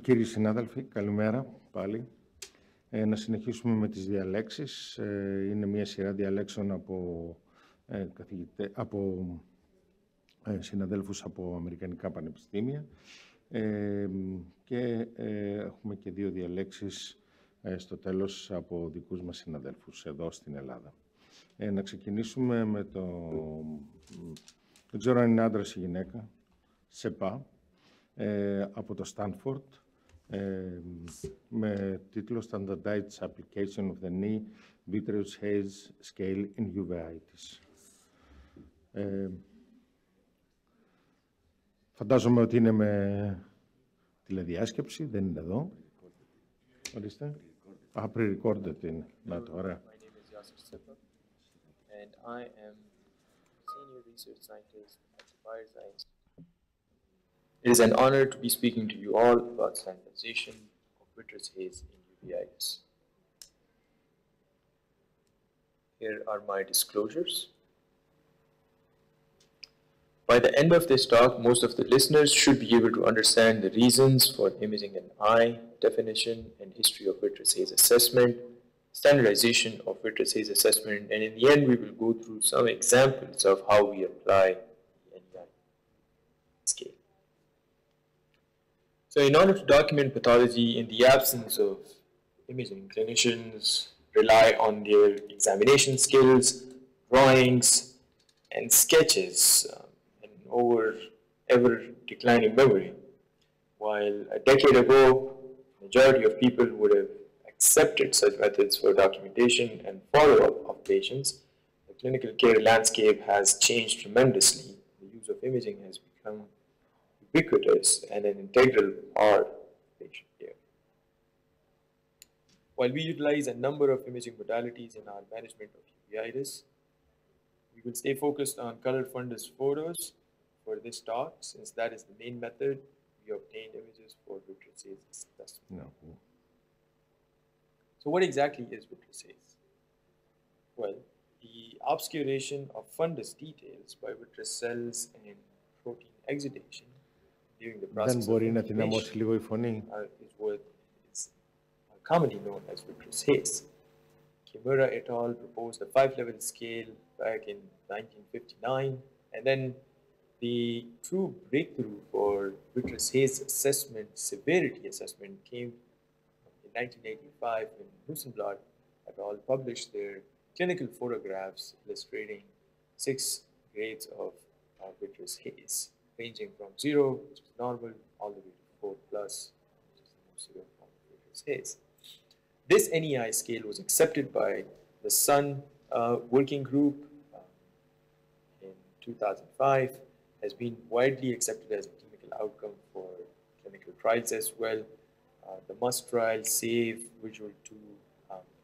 Κύριοι συνάδελφοι, καλημέρα πάλι. Να συνεχίσουμε με τις διαλέξεις. Είναι μια σειρά διαλέξεων από συναδέλφους από αμερικανικά πανεπιστήμια και έχουμε και δύο διαλέξεις στο τέλος από δικούς μας συναδέλφους εδώ στην Ελλάδα. Να ξεκινήσουμε με δεν ξέρω αν είναι άντρας ή γυναίκα, Sepah, από το Stanford, με τίτλο Standardized Application of the NEI vitreous hazescale in uveitis. Φαντάζομαι ότι είναι με τηλεδιάσκεψη, δεν είναι εδώ. Ορίστε. Pre-recorded είναι. Να το, ωραία. My name is Sepah, and I am senior research scientist at Sepah. It is an honor to be speaking to you all about standardization of vitreous haze in uveitis. Here are my disclosures. By the end of this talk, most of the listeners should be able to understand the reasons for imaging an eye, definition and history of vitreous haze assessment, standardization of vitreous haze assessment, and in the end we will go through some examples of how we apply the NEI scale. So in order to document pathology in the absence of imaging, clinicians rely on their examination skills, drawings, and sketches, and over ever declining memory. While a decade ago, majority of people would have accepted such methods for documentation and follow-up of patients, the clinical care landscape has changed tremendously. The use of imaging has become ubiquitous and an integral part of patient care. While we utilize a number of imaging modalities in our management of uveitis, we will stay focused on color fundus photos for this talk, since that is the main method we obtain images for vitreous haze assessment. No. So what exactly is vitreous haze? Well, the obscuration of fundus details by vitreous cells and protein exudation during the process Δεν μπορεί να δυναμώσει λίγο η φωνή. is what is commonly known as vitreous haze. Kimura et al. Proposed a 5-level scale back in 1959, and then the true breakthrough for vitreous haze assessment, severity assessment, came in 1985 when Rosenblatt et al. Published their clinical photographs illustrating 6 grades of vitreous haze, ranging from 0, which is normal, all the way to 4+, which is the most severe form of vitreous haze. This NEI scale was accepted by the Sun working group in 2005, has been widely accepted as a clinical outcome for clinical trials as well. The MUST trial, SAVE, Visual 2,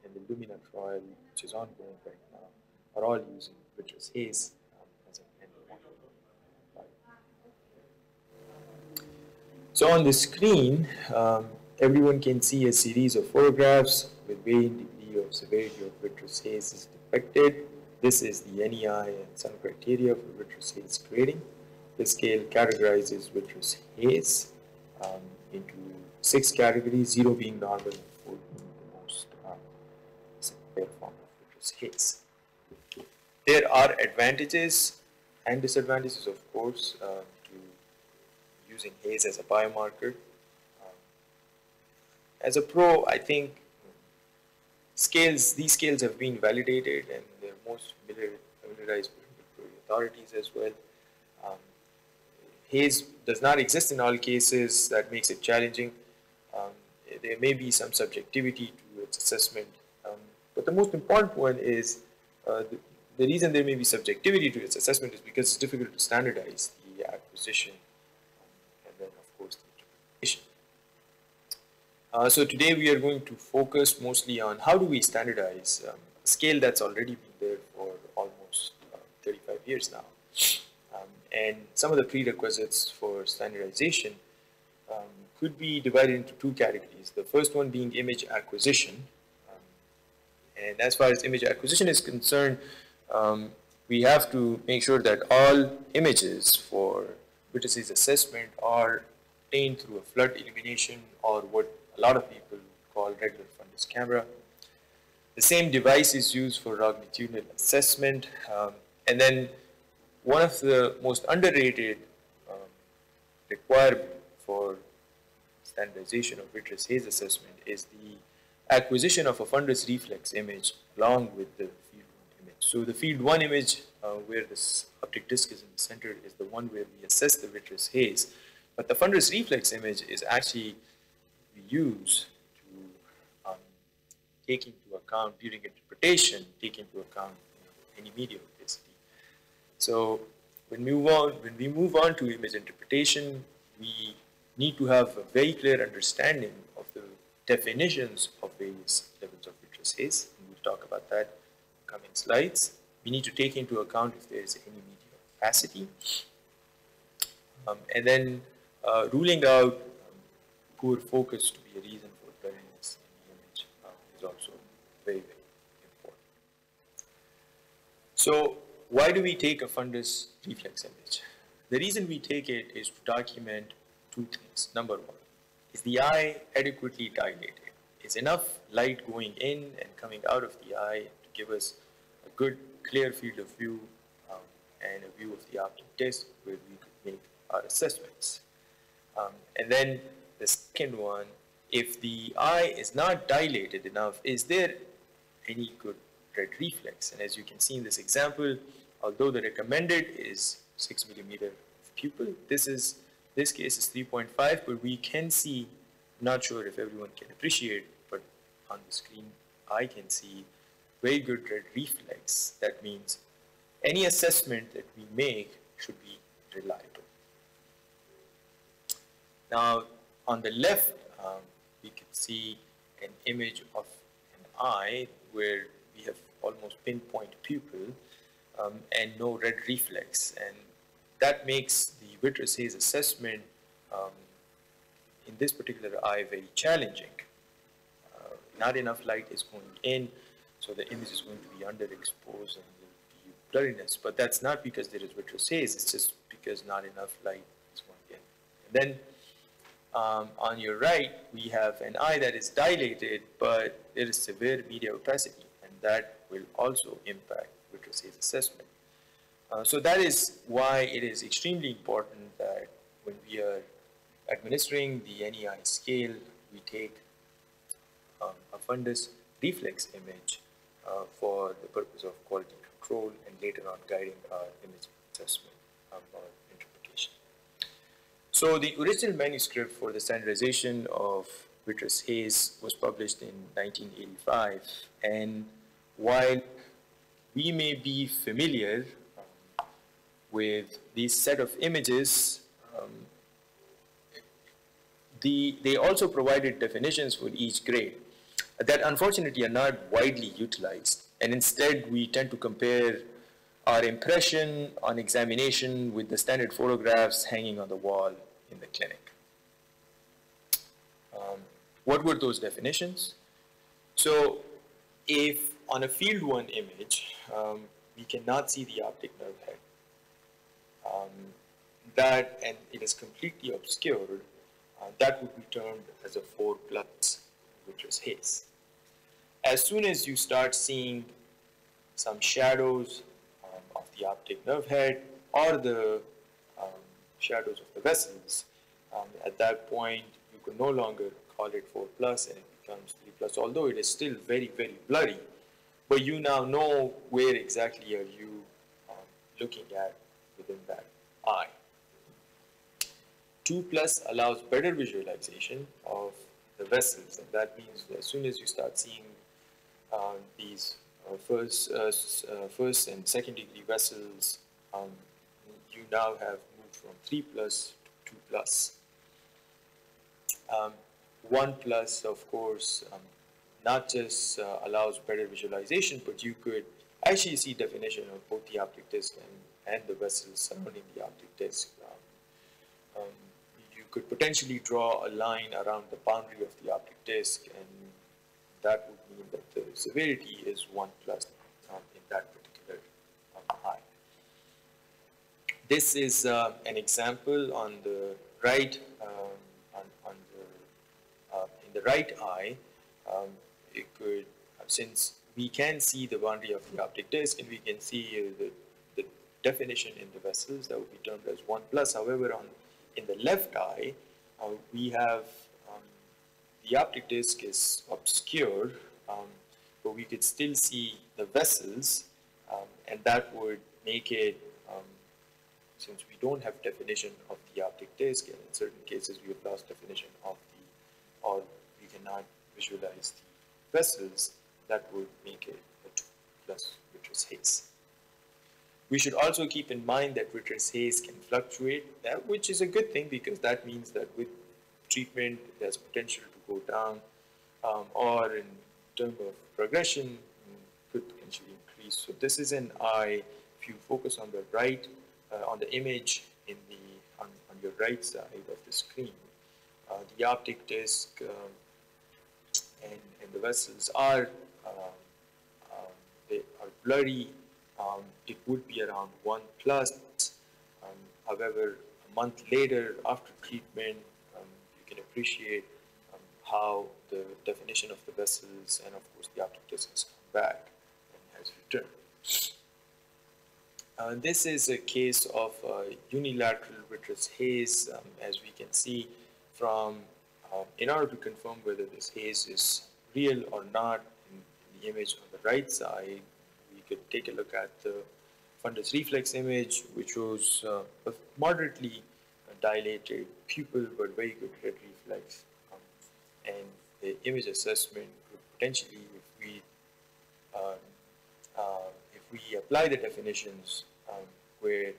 and the Lumina trial, which is ongoing right now, are all using vitreous haze as an endpoint. So on the screen, everyone can see a series of photographs with varying degree of severity of vitreous haze is depicted. This is the NEI and Sun criteria for vitreous haze grading. The scale categorizes vitreous haze into 6 categories, 0 being normal and 4 being the most severe form of vitreous haze. There are advantages and disadvantages, of course, to using haze as a biomarker. As a pro, I think these scales have been validated and they're most familiarized with regulatory authorities as well. Haze does not exist in all cases, that makes it challenging. There may be some subjectivity to its assessment, but the most important one is the reason there may be subjectivity to its assessment is because it's difficult to standardize the acquisition and then of course the interpretation. So today we are going to focus mostly on how do we standardize a scale that's already been there for almost 35 years now. And some of the prerequisites for standardization could be divided into 2 categories. The first one being image acquisition. And as far as image acquisition is concerned, we have to make sure that all images for vitreous haze assessment are obtained through a flood illumination, or what a lot of people call regular fundus camera. The same device is used for longitudinal assessment, and then one of the most underrated requirement for standardization of vitreous haze assessment is the acquisition of a fundus reflex image along with the field 1 image. So the field 1 image, where this optic disc is in the center, is the one where we assess the vitreous haze. But the fundus reflex image is actually we use to take into account during interpretation, take into account any media opacity. So when we move on to image interpretation, we need to have a very clear understanding of the definitions of various levels of vitreous haze, and we'll talk about that in coming slides. We need to take into account if there is any media opacity, and then ruling out poor focus to be a reason for blurriness in the image is also very, very important. So why do we take a fundus reflex image? The reason we take it is to document two things. Number one, is the eye adequately dilated? Is enough light going in and coming out of the eye to give us a good, clear field of view and a view of the optic disc where we could make our assessments? And then the second one, if the eye is not dilated enough, is there any good red reflex? And as you can see in this example, although the recommended is 6 millimeter pupil, this case is 3.5, but we can see, not sure if everyone can appreciate, but on the screen I can see very good red reflex. That means any assessment that we make should be reliable. Now on the left, we can see an image of an eye where we have almost pinpoint pupil and no red reflex, and that makes the vitreous haze assessment in this particular eye very challenging. Not enough light is going in, so the image is going to be underexposed and there will be blurriness. But that's not because there is vitreous haze, it's just because not enough light is going in. And then on your right, we have an eye that is dilated, but there is severe media opacity, and that will also impact vitreous haze assessment. So that is why it is extremely important that when we are administering the NEI scale, we take a fundus reflex image for the purpose of quality control and later on guiding our image assessment or interpretation. So the original manuscript for the standardization of vitreous haze was published in 1985, and while we may be familiar with these set of images, they also provided definitions for each grade that unfortunately are not widely utilized, and instead we tend to compare our impression on examination with the standard photographs hanging on the wall in the clinic. What were those definitions? So if on a field 1 image we cannot see the optic nerve head, and it is completely obscured, that would be termed as a 4+ vitreous haze. As soon as you start seeing some shadows of the optic nerve head or the shadows of the vessels, at that point you can no longer call it 4+ and it becomes 3+, although it is still very, very blurry, but you now know where exactly are you looking at within that eye. 2+ allows better visualization of the vessels, and that means as soon as you start seeing these first and second degree vessels, you now have moved from 3+ to 2+. 1+, of course, not just allows better visualization, but you could actually see definition of both the optic disc and the vessels surrounding the optic disc. You could potentially draw a line around the boundary of the optic disc, and that would mean that the severity is 1+ in that particular eye. This is an example on the right the right eye, it could, since we can see the boundary of the optic disc and we can see the definition in the vessels, that would be termed as 1 plus. However, in the left eye, we have the optic disc is obscured, but we could still see the vessels, and that would make it, since we don't have definition of the optic disc, and in certain cases we have lost definition of or we cannot visualize the vessels, that would make it a 2 plus vitreous haze. We should also keep in mind that vitreous haze can fluctuate, which is a good thing because that means that with treatment there's potential to go down, or in terms of progression could potentially increase. So this is an eye. If you focus on the right, on the image on your right side of the screen, the optic disc and the vessels are they are blurry. It would be around 1 plus. However, a month later after treatment, you can appreciate how the definition of the vessels and of course the optic disc has come back and has returned. This is a case of unilateral vitreous haze, as we can see from, in order to confirm whether this haze is real or not, in the image on the right side, we could take a look at the fundus reflex image, which shows a moderately dilated pupil but very good red reflex. And the image assessment could potentially, if we apply the definitions where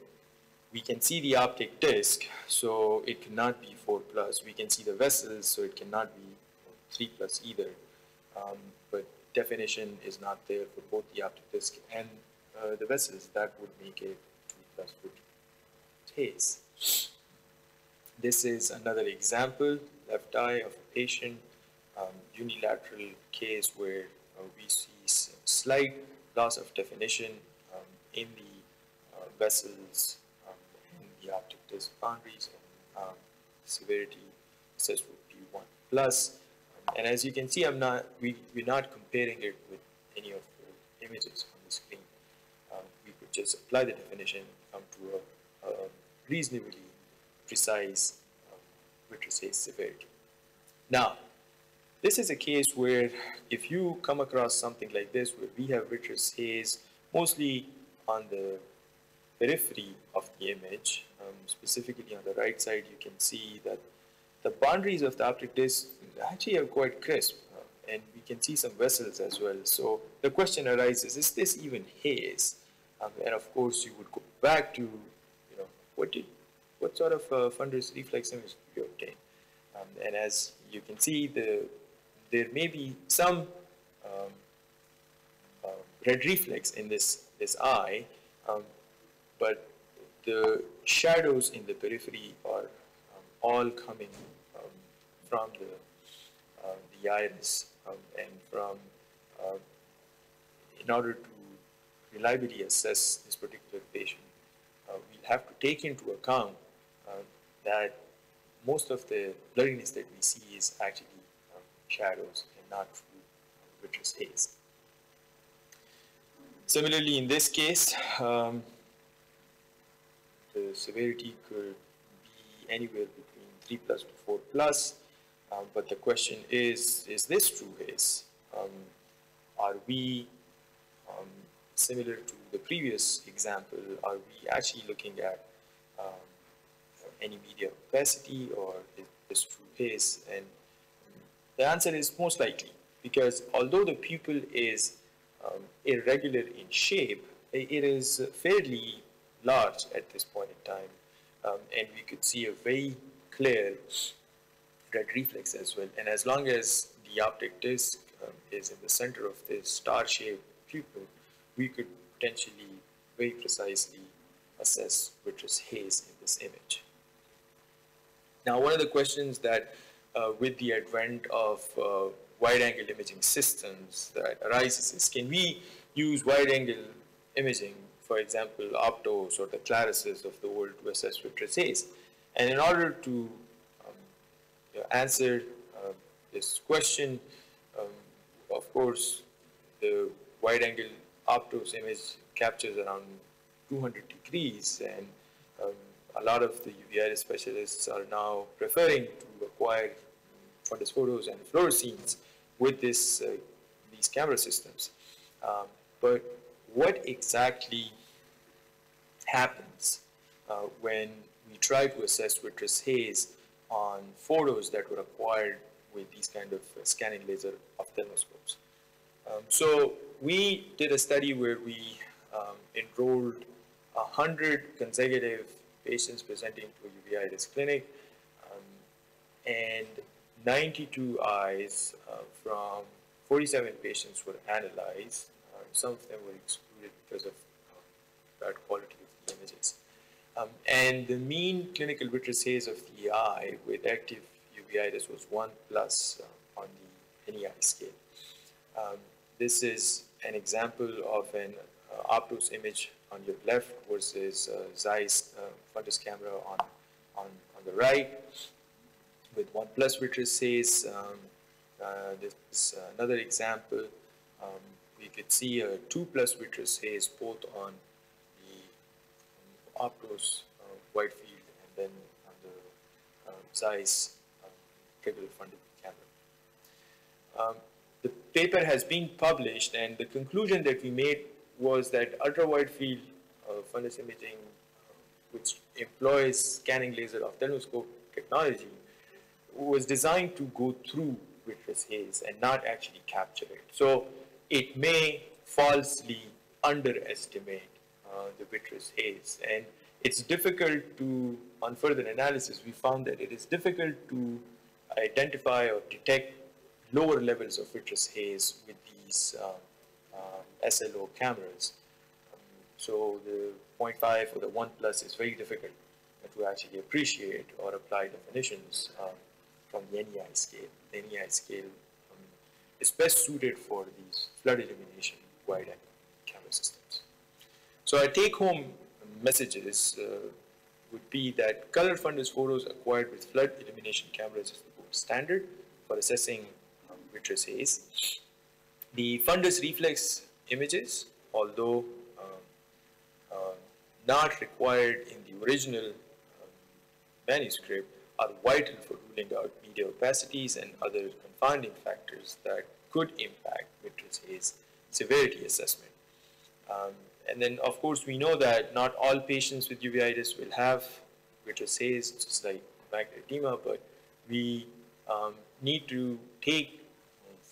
we can see the optic disc, so it cannot be 4 plus. We can see the vessels, so it cannot be 3 plus either. But definition is not there for both the optic disc and the vessels. That would make it 2 plus vitreous haze. This is another example, left eye of a patient, unilateral case where we see slight loss of definition in the vessels and the optic disc boundaries, and severity assessed would be 1 plus. And as you can see, we're not comparing it with any of the images on the screen. We could just apply the definition and come to a reasonably precise vitreous haze severity. Now, this is a case where if you come across something like this, where we have vitreous haze mostly on the periphery of the image, specifically on the right side, you can see that the boundaries of the optic disc actually are quite crisp, and we can see some vessels as well. So the question arises, is this even haze? And of course, you would go back to, what sort of fundus reflex image did you obtain? And as you can see, there may be some red reflex in this eye, but the shadows in the periphery are all coming from the iris, and from, in order to reliably assess this particular patient, we'll have to take into account that most of the blurriness that we see is actually shadows and not true vitreous haze. Similarly, in this case, the severity could be anywhere between 3 plus to 4 plus, but the question is this true haze? Are we, similar to the previous example, are we actually looking at any media opacity, or is this true haze? And the answer is most likely, because although the pupil is irregular in shape, it is fairly large at this point in time, and we could see a very clear red reflex as well. And as long as the optic disc is in the center of this star-shaped pupil, we could potentially very precisely assess vitreous haze in this image. Now, one of the questions that with the advent of wide-angle imaging systems that arises is, can we use wide-angle imaging, for example, Optos or the Clarises of the world, to assess vitreous haze? And in order to answer this question. Of course, the wide-angle Optos image captures around 200 degrees, and a lot of the uveitis specialists are now preferring to acquire fundus photos and fluoresceins with these camera systems. But what exactly happens when we try to assess vitreous haze on photos that were acquired with these kind of scanning laser ophthalmoscopes? So we did a study where we enrolled 100 consecutive patients presenting to a uveitis clinic, and 92 eyes from 47 patients were analyzed. Some of them were excluded because of bad quality of the images. And the mean clinical vitreous haze of the eye with active uveitis was 1+ on the NEI scale. This is an example of an Optos image on your left versus Zeiss fundus camera on the right with 1+ vitreous haze. This is another example. We could see a 2+ vitreous haze both on the Optos wide field and then on the Zeiss regular funded camera. The paper has been published, and the conclusion that we made was that ultra-wide field fundus imaging, which employs scanning laser ophthalmoscope technology, was designed to go through vitreous haze and not actually capture it. So it may falsely underestimate the vitreous haze, and it's difficult to, on further analysis, we found that it is difficult to identify or detect lower levels of vitreous haze with these SLO cameras. So the 0.5 or the 1+ is very difficult to actually appreciate or apply definitions from the NEI scale. The NEI scale is best suited for these flood illumination wide-angle camera systems. So our take-home messages would be that color fundus photos acquired with flood illumination cameras is the gold standard for assessing vitreous haze. The fundus reflex images, although not required in the original manuscript, are vital for ruling out media opacities and other confounding factors that could impact vitreous haze severity assessment. And then, of course, we know that not all patients with uveitis will have vitreous haze, just like macular edema, but we need to take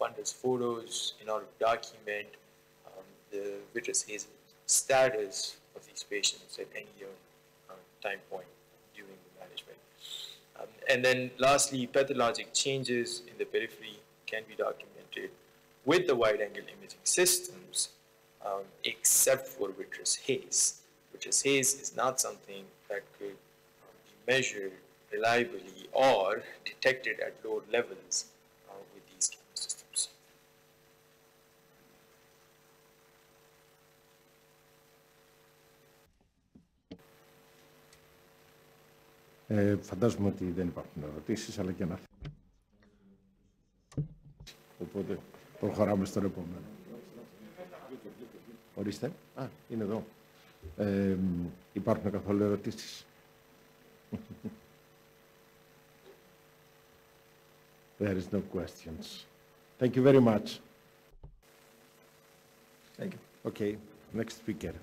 fundus photos in order to document the vitreous haze status of these patients at any given time point during the management. And then lastly, pathologic changes in the periphery can be documented with the wide-angle imaging systems, except for vitreous haze. Vitreous haze is not something that could be measured reliably or detected at lower levels with these camera systems. Φαντάζομαι ότι δεν υπάρχουν ερωτήσεις, αλλά και να θέλει. Οπότε προχωράμε στον επόμενο. Ορίστε. Α, είναι εδώ. Υπάρχουν καθόλου ερωτήσεις? There is no questions. Thank you very much. Thank you. Okay, next speaker.